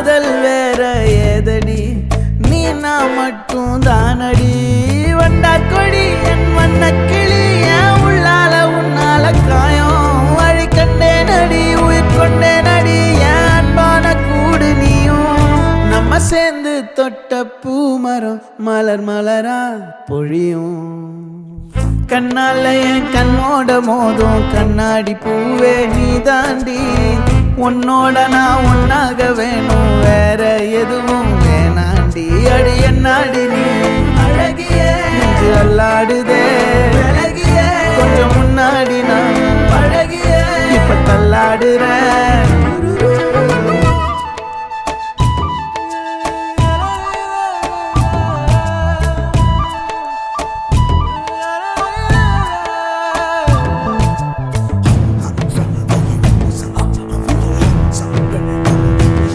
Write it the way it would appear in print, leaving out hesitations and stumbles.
காதல் வேற ஏதடி நீ நான் மட்டும் தானடி வண்டா கொடி என் வண்ண கிளி என் உள்ளால உன்னால காயம் வழி கண்டே நடி உயிர் கொண்டே நடி என் அன்பான கூடு நீயும் நம்ம சேர்ந்து தொட்ட பூமரம் மலர் மலரா பொழியும் கண்ணால என் கண்ணோட மோதும் கண்ணாடி பூவே நீ தாண்டி உன்னோட நான் ஒன்னாக